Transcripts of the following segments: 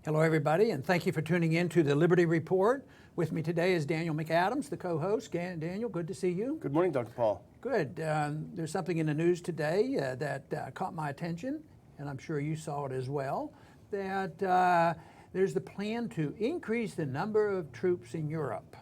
Hello, everybody, and thank you for tuning in to the Liberty Report. With me today is Daniel McAdams, the co-host. Daniel, good to see you. Good morning, Dr. Paul. Good. There's something in the news today that caught my attention, and I'm sure you saw it as well, that there's the plan to increase the number of troops in Europe.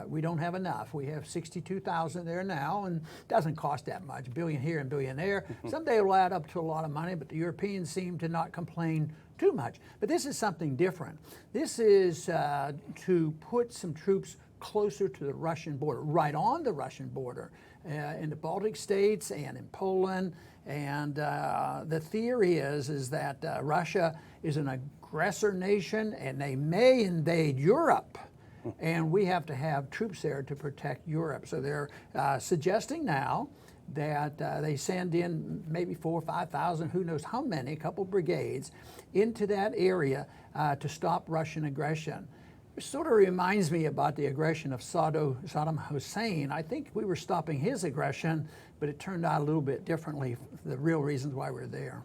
We don't have enough. We have 62,000 there now, and it doesn't cost that much, $billion here and $1 billion there. Someday it will add up to a lot of money, but the Europeans seem to not complain too much. But this is something different. This is to put some troops closer to the Russian border, right on the Russian border, in the Baltic states and in Poland. And the theory is that Russia is an aggressor nation and they may invade Europe. And we have to have troops there to protect Europe. So they're suggesting now that they send in maybe 4,000 or 5,000, who knows how many, a couple brigades, into that area to stop Russian aggression. It sort of reminds me about the aggression of Saddam Hussein. I think we were stopping his aggression, but it turned out a little bit differently, the real reasons why we're there.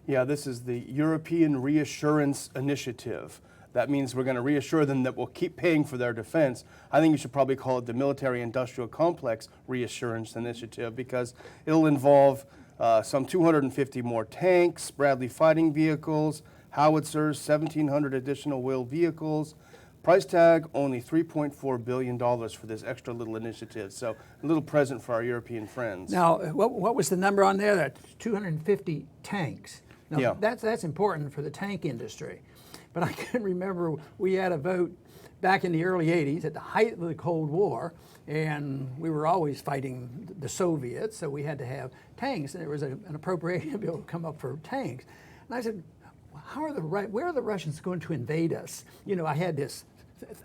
Yeah, this is the European Reassurance Initiative. That means we're going to reassure them that we'll keep paying for their defense. I think you should probably call it the Military Industrial Complex Reassurance Initiative, because it'll involve some 250 more tanks, Bradley fighting vehicles, howitzers, 1,700 additional wheeled vehicles. Price tag only $3.4 billion for this extra little initiative. So a little present for our European friends. Now, what was the number on there? That's 250 tanks. Now, yeah. That's important for the tank industry. But I can remember we had a vote back in the early 80s at the height of the Cold War, and we were always fighting the Soviets, so we had to have tanks, and there was an appropriation bill to come up for tanks. And I said, where are the Russians going to invade us? You know, I had this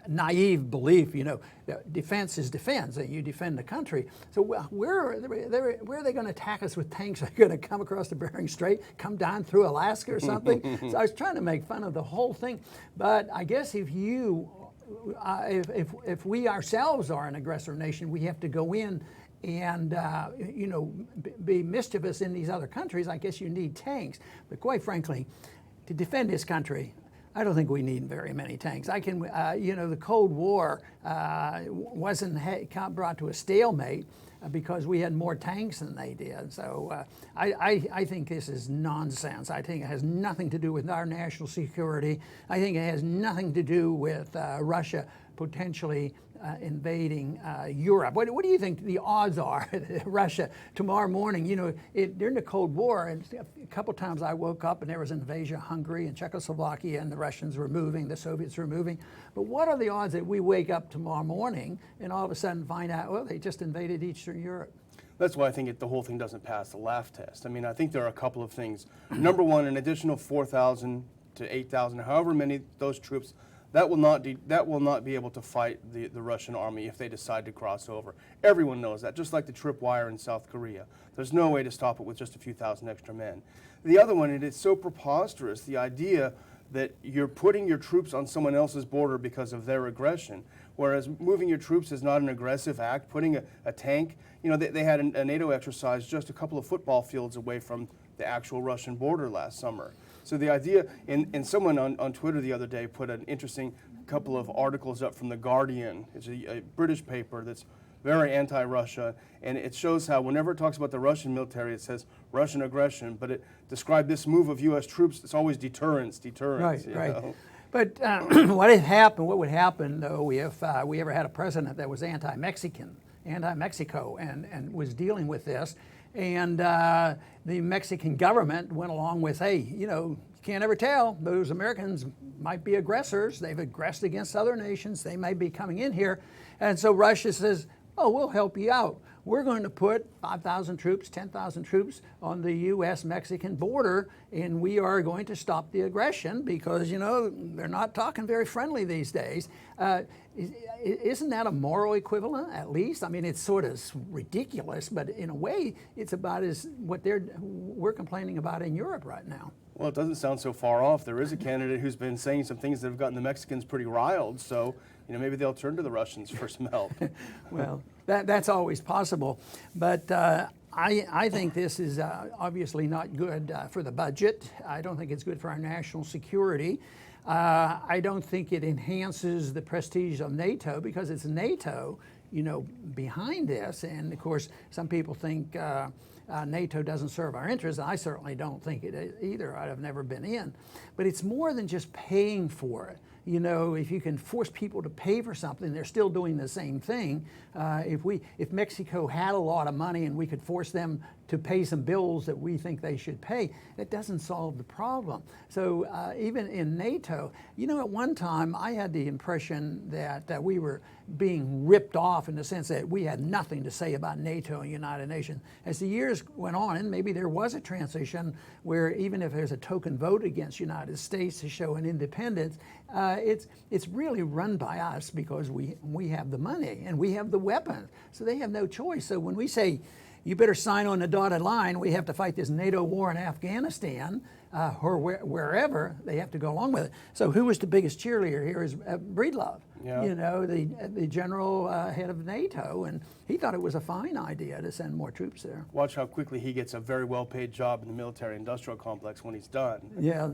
naive belief, you know, that defense is defense, and you defend the country. So where are they going to attack us with tanks? Are they going to come across the Bering Strait, come down through Alaska or something? So I was trying to make fun of the whole thing. But I guess if we ourselves are an aggressor nation, we have to go in and you know, be mischievous in these other countries. I guess you need tanks. But quite frankly, to defend this country, I don't think we need very many tanks. I can, you know, the Cold War wasn't brought to a stalemate because we had more tanks than they did. So I think this is nonsense. I think it has nothing to do with our national security. I think it has nothing to do with Russia potentially invading Europe. What do you think the odds are Russia tomorrow morning? You know, during the Cold War, and a couple times I woke up and there was an invasion of Hungary and Czechoslovakia, and the Russians were moving, the Soviets were moving. But what are the odds that we wake up tomorrow morning and all of a sudden find out, well, they just invaded Eastern Europe? That's why I think the whole thing doesn't pass the laugh test. I mean, I think there are a couple of things. Number one, an additional 4,000 to 8,000, however many those troops, that will not be able to fight the Russian army if they decide to cross over. Everyone knows that, just like the tripwire in South Korea. There's no way to stop it with just a few thousand extra men. The other one, it is so preposterous, the idea that you're putting your troops on someone else's border because of their aggression, whereas moving your troops is not an aggressive act. Putting a tank, you know, they had a NATO exercise just a couple of football fields away from the actual Russian border last summer. So the idea, and someone on Twitter the other day put an interesting couple of articles up from The Guardian. It's a British paper that's very anti-Russia, and it shows how whenever it talks about the Russian military, it says Russian aggression, but it described this move of U.S. troops, it's always deterrence. Right. Know? But what would happen, though, if we ever had a president that was anti-Mexico, and was dealing with this, and the Mexican government went along with, hey, you know, you can't ever tell. Those Americans might be aggressors. They've aggressed against other nations. They may be coming in here. And so Russia says, oh, we'll help you out. We're going to put 5,000 troops, 10,000 troops on the U.S.-Mexican border, and we are going to stop the aggression because, you know, they're not talking very friendly these days. Isn't that a moral equivalent, at least? I mean, it's sort of ridiculous, but in a way, it's about as what we're complaining about in Europe right now. Well, it doesn't sound so far off. There is a candidate who's been saying some things that have gotten the Mexicans pretty riled, so, you know, maybe they'll turn to the Russians for some help. Well, that's always possible, but I think this is obviously not good for the budget. I don't think it's good for our national security. I don't think it enhances the prestige of NATO because it's NATO, behind this. And of course, some people think NATO doesn't serve our interests. I certainly don't think it either. I've never been in. But it's more than just paying for it. If you can force people to pay for something, they're still doing the same thing. If Mexico had a lot of money and we could force them to pay some bills that we think they should pay, it doesn't solve the problem. So even in NATO, at one time I had the impression that we were being ripped off in the sense that we had nothing to say about NATO and United Nations. As the years went on, and maybe there was a transition where even if there's a token vote against United States to show an independence, it's really run by us because we have the money and we have the weapons. So they have no choice. So when we say, you better sign on the dotted line, we have to fight this NATO war in Afghanistan, or wherever, they have to go along with it. So who was the biggest cheerleader here is Breedlove, Yeah. the general head of NATO, and he thought it was a fine idea to send more troops there. Watch how quickly he gets a very well-paid job in the military-industrial complex when he's done. Yeah,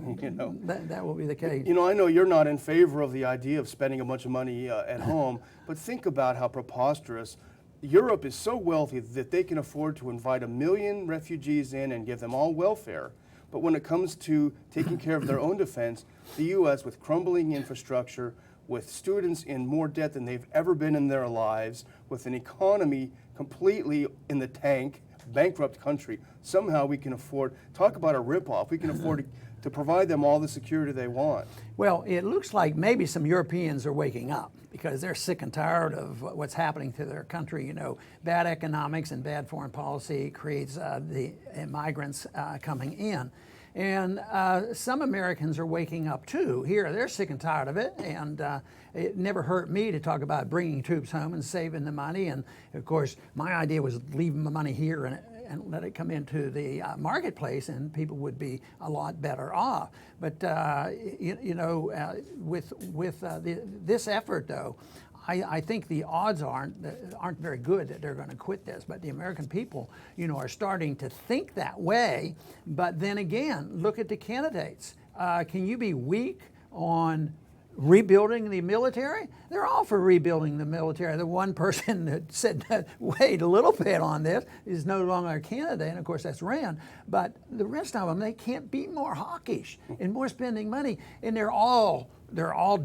that will be the case. I know you're not in favor of the idea of spending a bunch of money at home, but think about how preposterous. Europe is so wealthy that they can afford to invite 1 million refugees in and give them all welfare. But when it comes to taking care of their own defense, the U.S., with crumbling infrastructure, with students in more debt than they've ever been in their lives, with an economy completely in the tank, bankrupt country, somehow we can afford, talk about a ripoff, we can afford to provide them all the security they want. Well, it looks like maybe some Europeans are waking up because they're sick and tired of what's happening to their country. Bad economics and bad foreign policy creates the migrants coming in. And some Americans are waking up too. Here, they're sick and tired of it, and it never hurt me to talk about bringing troops home and saving the money. And of course, my idea was leaving the money here and let it come into the marketplace, and people would be a lot better off. But with this effort, though, I think the odds aren't very good that they're going to quit this. But the American people, are starting to think that way. But then again, look at the candidates. Can you be weak on rebuilding the military? They're all for rebuilding the military. The one person that said wait a little bit on this is no longer a candidate, and of course that's Rand. But the rest of them, they can't be more hawkish and more spending money, and they're all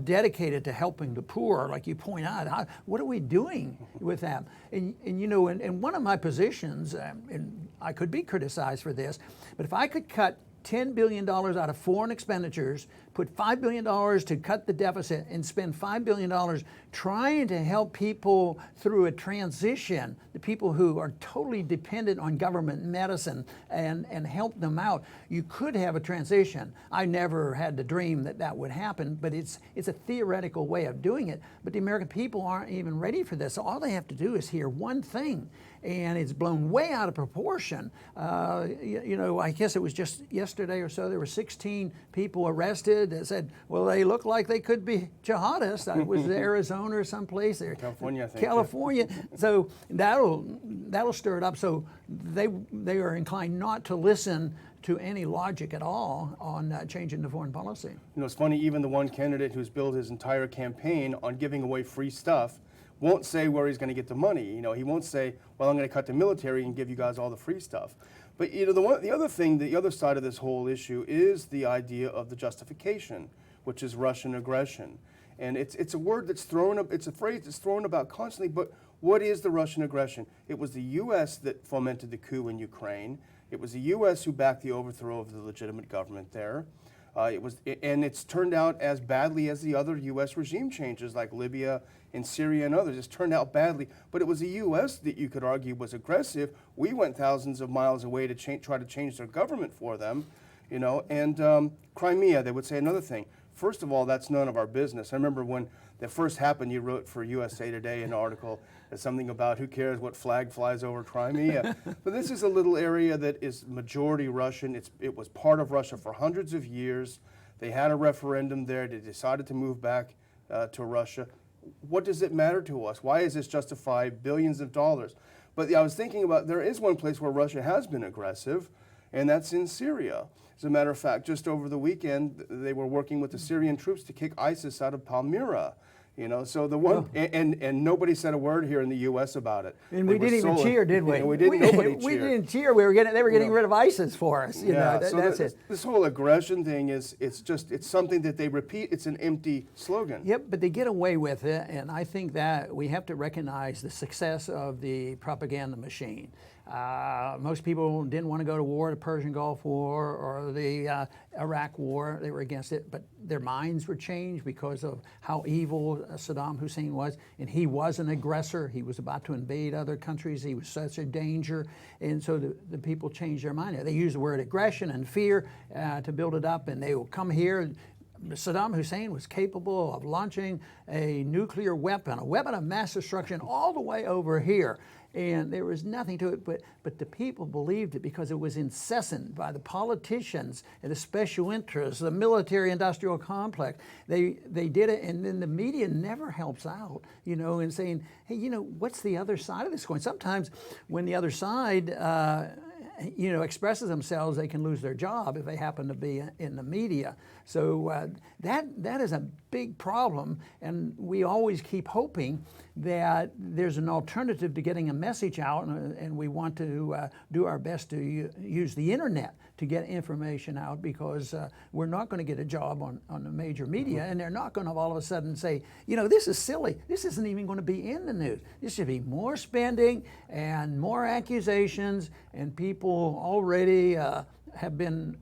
dedicated to helping the poor, like you point out. What are we doing with them? And in one of my positions, and I could be criticized for this, but if I could cut $10 billion out of foreign expenditures, put $5 billion to cut the deficit, and spend $5 billion trying to help people through a transition, the people who are totally dependent on government medicine, and help them out, you could have a transition. I never had the dream that would happen, but it's a theoretical way of doing it. But the American people aren't even ready for this. So all they have to do is hear one thing, and it's blown way out of proportion. I guess it was just yesterday or so, there were 16 people arrested that said, well, they look like they could be jihadists. It was Arizona or someplace there. California, I think. California. So that'll stir it up. So they are inclined not to listen to any logic at all on changing the foreign policy. It's funny, even the one candidate who's built his entire campaign on giving away free stuff won't say where he's going to get the money. He won't say, well, I'm going to cut the military and give you guys all the free stuff. But the other thing, the other side of this whole issue is the idea of the justification, which is Russian aggression. And it's a word that's thrown up, it's a phrase that's thrown about constantly, but what is the Russian aggression? It was the U.S. that fomented the coup in Ukraine. It was the U.S. who backed the overthrow of the legitimate government there. And it's turned out as badly as the other U.S. regime changes like Libya and Syria and others. It's turned out badly, but it was the U.S. that you could argue was aggressive. We went thousands of miles away to try to change their government for them, And Crimea, they would say another thing. First of all, that's none of our business. I remember when that first happened, you wrote for USA Today an article, something about who cares what flag flies over Crimea. But this is a little area that is majority Russian. It was part of Russia for hundreds of years. They had a referendum there. They decided to move back to Russia. What does it matter to us? Why is this justify billions of dollars? But I was thinking about, there is one place where Russia has been aggressive, and that's in Syria. As a matter of fact, just over the weekend, they were working with the Syrian troops to kick ISIS out of Palmyra. You know, so the one and nobody said a word here in the U.S. about it. And we didn't even cheer, did we? We didn't. Nobody cheered. We didn't cheer. They were getting rid of ISIS for us. You know, that's it. This whole aggression thing it's something that they repeat. It's an empty slogan. Yep, but they get away with it, and I think that we have to recognize the success of the propaganda machine. Most people didn't want to go to war, the Persian Gulf War or the Iraq War. They were against it, but their minds were changed because of how evil Saddam Hussein was. And he was an aggressor. He was about to invade other countries. He was such a danger. And so the people changed their mind. They used the word aggression and fear to build it up, and they will come here. Saddam Hussein was capable of launching a nuclear weapon, a weapon of mass destruction all the way over here. And there was nothing to it, but the people believed it because it was incessant by the politicians and the special interests, the military-industrial complex. They did it, and then the media never helps out, you know, in saying, hey, you know, what's the other side of this coin? Sometimes when the other side you know, expresses themselves, they can lose their job if they happen to be in the media. So that is a big problem, and we always keep hoping that there's an alternative to getting a message out, and we want to do our best to use the internet to get information out, because we're not going to get a job on the major media, and they're not going to all of a sudden say, you know, this is silly. This isn't even going to be in the news. This should be more spending and more accusations, and people already have been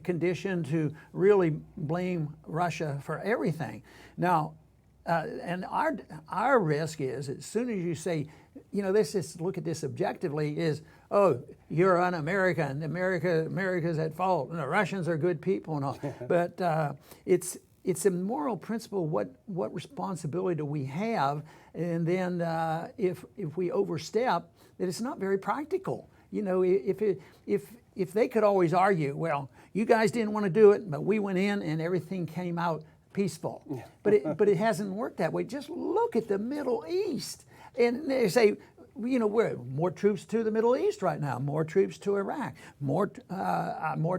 conditioned to really blame Russia for everything. Now, and our risk is, as soon as you say, you know, this is, look at this objectively, is, oh, you're un-American, America's at fault, and the Russians are good people and all. But it's a moral principle. What responsibility do we have? And then if we overstep, that it's not very practical. You know, if they could always argue, well, you guys didn't want to do it, but we went in and everything came out peaceful. Yeah. But it hasn't worked that way. Just look at the Middle East. And they say, you know, we're more troops to the Middle East right now, more troops to Iraq, more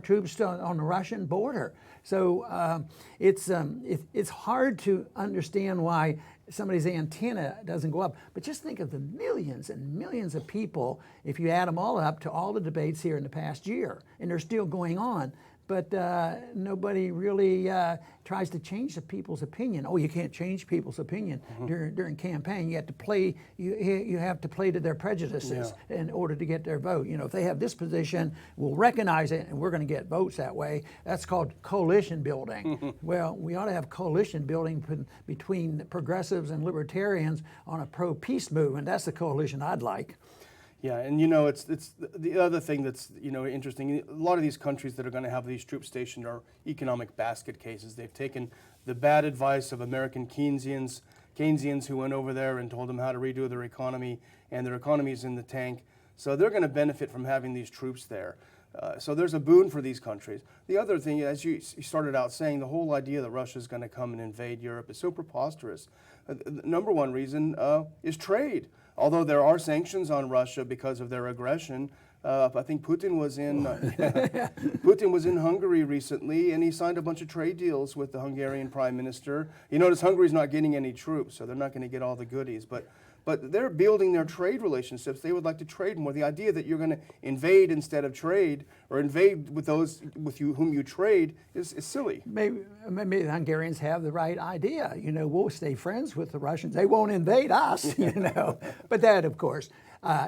troops on the Russian border. So it's hard to understand why somebody's antenna doesn't go up. But just think of the millions and millions of people, if you add them all up, to all the debates here in the past year, and they're still going on. But nobody really tries to change the people's opinion. Oh, you can't change people's opinion during campaign. You have to play. You have to play to their prejudices in order to get their vote. You know, if they have this position, we'll recognize it, and we're going to get votes that way. That's called coalition building. Well, we ought to have coalition building between progressives and libertarians on a pro-peace movement. That's the coalition I'd like. Yeah, and you know, it's the other thing that's, you know, interesting. A lot of these countries that are going to have these troops stationed are economic basket cases. They've taken the bad advice of American Keynesians who went over there and told them how to redo their economy, and their economy is in the tank. So they're going to benefit from having these troops there. So there's a boon for these countries. The other thing, as you started out saying, the whole idea that Russia is going to come and invade Europe is so preposterous. The number one reason is trade. Although there are sanctions on Russia because of their aggression, I think Putin was in Hungary recently, and he signed a bunch of trade deals with the Hungarian Prime Minister. You notice Hungary's not getting any troops, so they're not going to get all the goodies. But they're building their trade relationships. They would like to trade more. The idea that you're going to invade instead of trade, or invade with those whom you trade, is silly. Maybe the Hungarians have the right idea. You know, we'll stay friends with the Russians. They won't invade us, you know. But that, of course,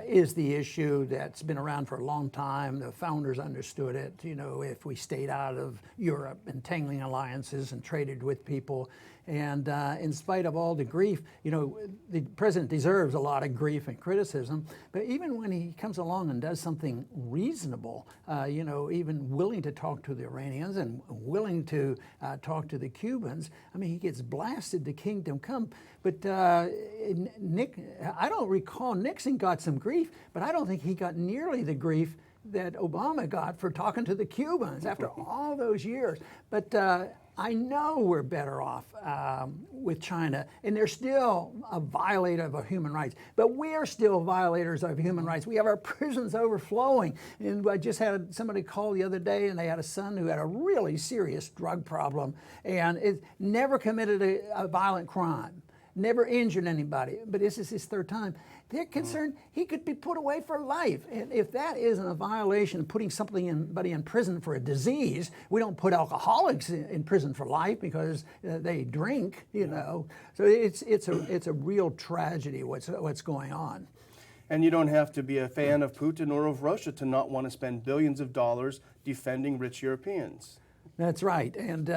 is the issue that's been around for a long time. The founders understood it. You know, if we stayed out of Europe, entangling alliances and traded with people, and in spite of all the grief, you know, the president deserves a lot of grief and criticism, but even when he comes along and does something reasonable, you know, even willing to talk to the Iranians and willing to talk to the Cubans, I mean, he gets blasted to kingdom come. But I don't recall, Nixon got some grief, but I don't think he got nearly the grief that Obama got for talking to the Cubans after all those years. But I know we're better off with China, and they're still a violator of human rights, but we're still violators of human rights. We have our prisons overflowing, and I just had somebody call the other day, and they had a son who had a really serious drug problem, and it never committed a violent crime, never injured anybody, but this is his third time. They're concerned he could be put away for life. And if that isn't a violation of putting somebody in prison for a disease, we don't put alcoholics in prison for life because they drink, you know. So it's a real tragedy what's going on. And you don't have to be a fan of Putin or of Russia to not want to spend billions of dollars defending rich Europeans. That's right. And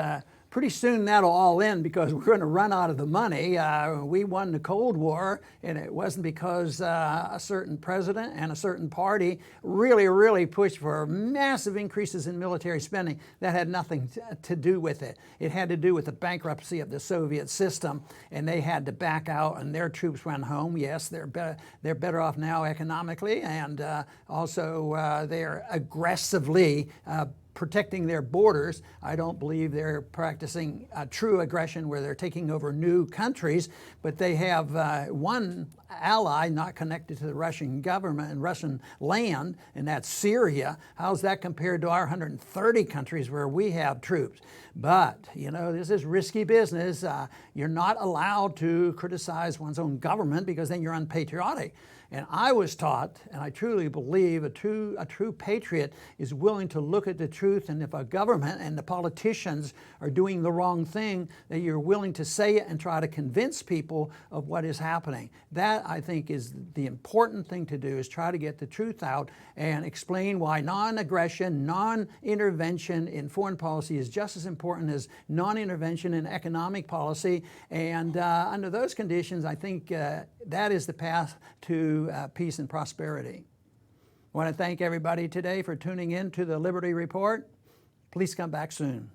pretty soon that'll all end because we're going to run out of the money. We won the Cold War, and it wasn't because a certain president and a certain party really pushed for massive increases in military spending. That had nothing to do with it. It had to do with the bankruptcy of the Soviet system, and they had to back out, and their troops went home. Yes, they're better off now economically, and also they're aggressively protecting their borders. I don't believe they're practicing true aggression where they're taking over new countries, but they have one ally not connected to the Russian government and Russian land, and that's Syria. How's that compared to our 130 countries where we have troops? But, you know, this is risky business. You're not allowed to criticize one's own government because then you're unpatriotic. And I was taught, and I truly believe a true patriot is willing to look at the truth, and if a government and the politicians are doing the wrong thing, that you're willing to say it and try to convince people of what is happening. That, I think, is the important thing to do, is try to get the truth out and explain why non-aggression, non-intervention in foreign policy is just as important as non-intervention in economic policy. And under those conditions, I think that is the path to peace and prosperity. I want to thank everybody today for tuning in to the Liberty Report. Please come back soon.